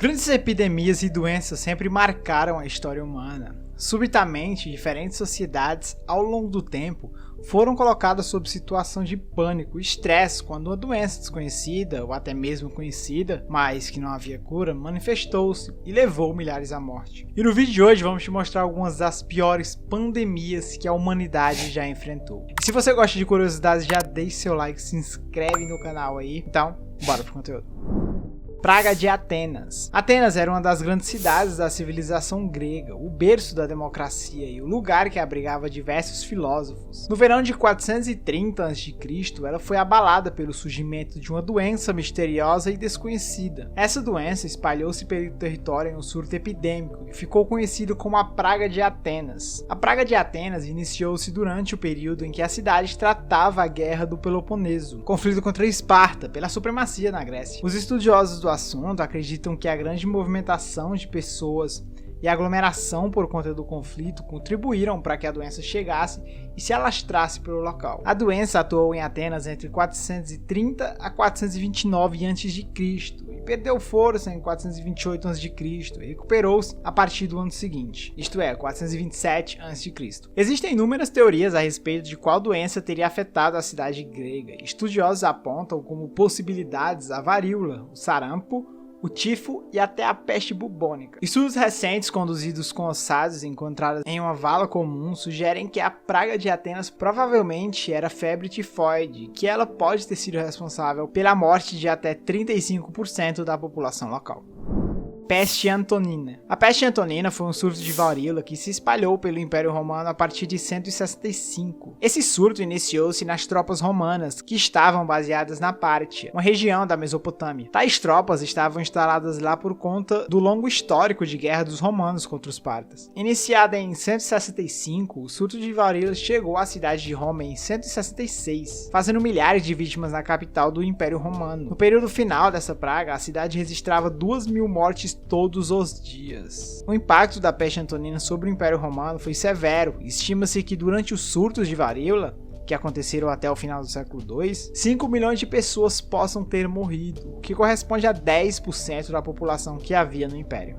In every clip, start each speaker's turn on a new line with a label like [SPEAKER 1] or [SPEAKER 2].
[SPEAKER 1] Grandes epidemias e doenças sempre marcaram a história humana. Subitamente, diferentes sociedades, ao longo do tempo, foram colocadas sob situação de pânico e estresse quando uma doença desconhecida, ou até mesmo conhecida, mas que não havia cura, manifestou-se e levou milhares à morte. E no vídeo de hoje vamos te mostrar algumas das piores pandemias que a humanidade já enfrentou. E se você gosta de curiosidades, já deixe seu like, se inscreve no canal aí. Então, bora pro conteúdo. Praga de Atenas. Atenas era uma das grandes cidades da civilização grega, o berço da democracia e o lugar que abrigava diversos filósofos. No verão de 430 a.C., ela foi abalada pelo surgimento de uma doença misteriosa e desconhecida. Essa doença espalhou-se pelo território em um surto epidêmico e ficou conhecido como a Praga de Atenas. A Praga de Atenas iniciou-se durante o período em que a cidade tratava a Guerra do Peloponeso, conflito contra Esparta pela supremacia na Grécia. Os estudiosos do assunto acreditam que a grande movimentação de pessoas e a aglomeração por conta do conflito contribuíram para que a doença chegasse e se alastrasse pelo local. A doença atuou em Atenas entre 430 a 429 a.C. e perdeu força em 428 a.C. e recuperou-se a partir do ano seguinte, isto é, 427 a.C. Existem inúmeras teorias a respeito de qual doença teria afetado a cidade grega. Estudiosos apontam como possibilidades a varíola, o sarampo, o tifo e até a peste bubônica. Estudos recentes conduzidos com ossados encontrados em uma vala comum sugerem que a praga de Atenas provavelmente era febre tifoide, que ela pode ter sido responsável pela morte de até 35% da população local. Peste Antonina. A peste antonina foi um surto de varíola que se espalhou pelo Império Romano a partir de 165. Esse surto iniciou-se nas tropas romanas, que estavam baseadas na Pártia, uma região da Mesopotâmia. Tais tropas estavam instaladas lá por conta do longo histórico de guerra dos romanos contra os partas. Iniciada em 165, o surto de varíola chegou à cidade de Roma em 166, fazendo milhares de vítimas na capital do Império Romano. No período final dessa praga, a cidade registrava 2.000 mortes todos os dias. O impacto da peste antonina sobre o Império Romano foi severo. Estima-se que durante os surtos de varíola, que aconteceram até o final do século II, 5 milhões de pessoas possam ter morrido, o que corresponde a 10% da população que havia no Império.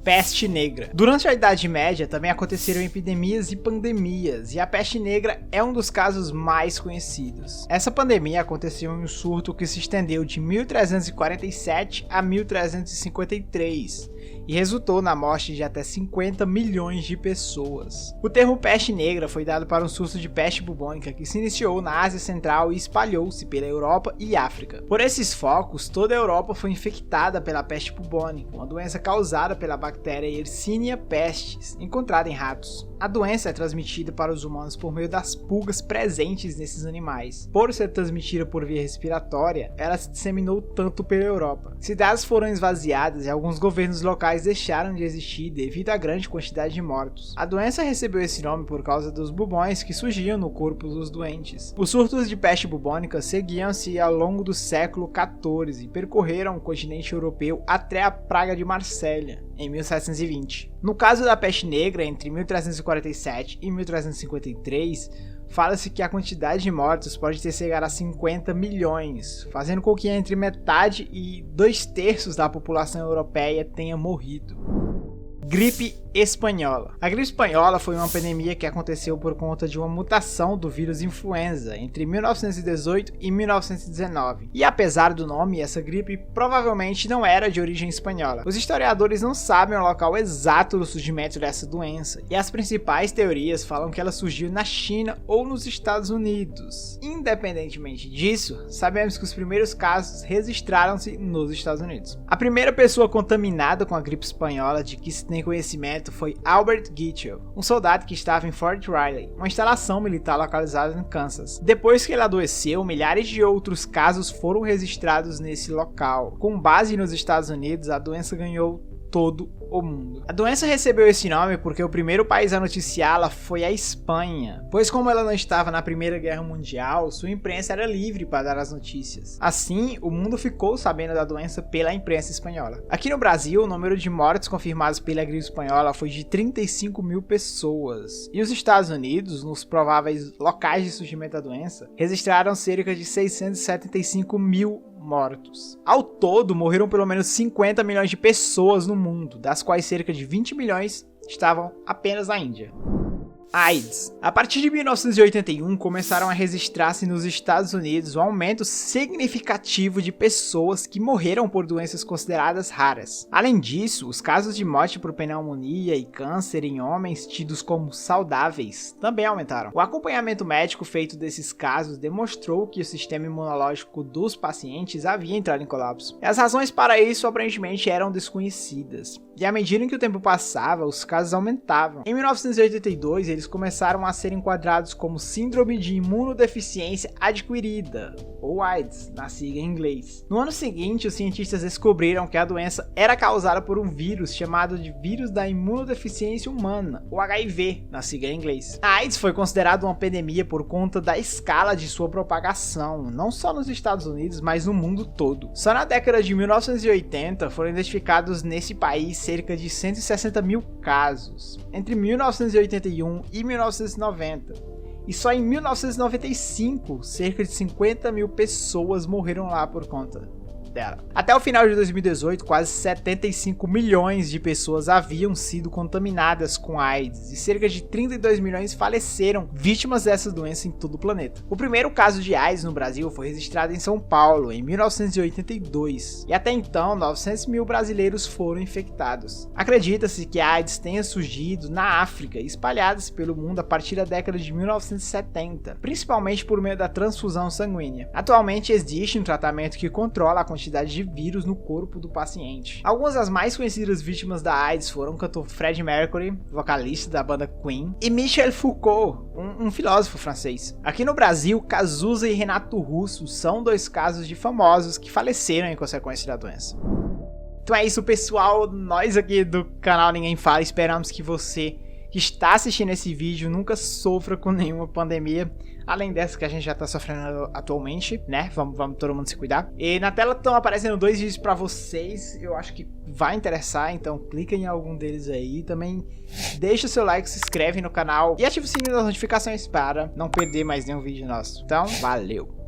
[SPEAKER 1] Peste Negra. Durante a Idade Média também aconteceram epidemias e pandemias, e a peste negra é um dos casos mais conhecidos. Essa pandemia aconteceu em um surto que se estendeu de 1347 a 1353 e resultou na morte de até 50 milhões de pessoas. O termo peste negra foi dado para um surto de peste bubônica que se iniciou na Ásia Central e espalhou-se pela Europa e África. Por esses focos, toda a Europa foi infectada pela peste bubônica, uma doença causada pela bactéria Yersinia pestis, encontrada em ratos. A doença é transmitida para os humanos por meio das pulgas presentes nesses animais. Por ser transmitida por via respiratória, ela se disseminou tanto pela Europa. Cidades foram esvaziadas e alguns governos locais deixaram de existir devido à grande quantidade de mortos. A doença recebeu esse nome por causa dos bubões que surgiam no corpo dos doentes. Os surtos de peste bubônica seguiam-se ao longo do século XIV e percorreram o continente europeu até a Praga de Marsella, em 1720. No caso da peste negra, entre 1347 e 1353, fala-se que a quantidade de mortos pode ter chegado a 50 milhões, fazendo com que entre metade e 2/3 da população europeia tenha morrido. Gripe espanhola. A gripe espanhola foi uma pandemia que aconteceu por conta de uma mutação do vírus influenza entre 1918 e 1919. E apesar do nome, essa gripe provavelmente não era de origem espanhola. Os historiadores não sabem o local exato do surgimento dessa doença, e as principais teorias falam que ela surgiu na China ou nos Estados Unidos. Independentemente disso, sabemos que os primeiros casos registraram-se nos Estados Unidos. A primeira pessoa contaminada com a gripe espanhola de que se tem conhecimento foi Albert Gitchell, um soldado que estava em Fort Riley, uma instalação militar localizada em Kansas. Depois que ele adoeceu, milhares de outros casos foram registrados nesse local. Com base nos Estados Unidos, a doença ganhou todo o mundo. A doença recebeu esse nome porque o primeiro país a noticiá-la foi a Espanha, pois como ela não estava na Primeira Guerra Mundial, sua imprensa era livre para dar as notícias. Assim, o mundo ficou sabendo da doença pela imprensa espanhola. Aqui no Brasil, o número de mortes confirmados pela gripe espanhola foi de 35 mil pessoas, e os Estados Unidos, nos prováveis locais de surgimento da doença, registraram cerca de 675 mil mortos. Ao todo, morreram pelo menos 50 milhões de pessoas no mundo, das quais cerca de 20 milhões estavam apenas na Índia. AIDS. A partir de 1981, começaram a registrar-se nos Estados Unidos um aumento significativo de pessoas que morreram por doenças consideradas raras. Além disso, os casos de morte por pneumonia e câncer em homens tidos como saudáveis também aumentaram. O acompanhamento médico feito desses casos demonstrou que o sistema imunológico dos pacientes havia entrado em colapso. E as razões para isso aparentemente eram desconhecidas. E à medida que o tempo passava, os casos aumentavam. Em 1982, eles começaram a ser enquadrados como síndrome de imunodeficiência adquirida, ou AIDS, na sigla em inglês. No ano seguinte, os cientistas descobriram que a doença era causada por um vírus chamado de vírus da imunodeficiência humana, ou HIV, na sigla em inglês. A AIDS foi considerada uma pandemia por conta da escala de sua propagação, não só nos Estados Unidos, mas no mundo todo. Só na década de 1980 foram identificados nesse país cerca de 160 mil casos, entre 1981 e 1990. E só em 1995, cerca de 50 mil pessoas morreram lá por conta dela. Até o final de 2018, quase 75 milhões de pessoas haviam sido contaminadas com AIDS e cerca de 32 milhões faleceram vítimas dessa doença em todo o planeta. O primeiro caso de AIDS no Brasil foi registrado em São Paulo em 1982 e até então 900 mil brasileiros foram infectados. Acredita-se que a AIDS tenha surgido na África e espalhada-se pelo mundo a partir da década de 1970, principalmente por meio da transfusão sanguínea. Atualmente existe um tratamento que controla a quantidade de vírus no corpo do paciente. Algumas das mais conhecidas vítimas da AIDS foram o cantor Freddie Mercury, vocalista da banda Queen, e Michel Foucault, um filósofo francês. Aqui no Brasil, Cazuza e Renato Russo são dois casos de famosos que faleceram em consequência da doença. Então é isso, pessoal. Nós aqui do canal Ninguém Fala esperamos que você que está assistindo esse vídeo nunca sofra com nenhuma pandemia, além dessa que a gente já tá sofrendo atualmente, né? Vamos todo mundo se cuidar. E na tela estão aparecendo dois vídeos para vocês, eu acho que vai interessar, então clica em algum deles aí. Também deixa o seu like, se inscreve no canal e ativa o sininho das notificações para não perder mais nenhum vídeo nosso. Então, valeu!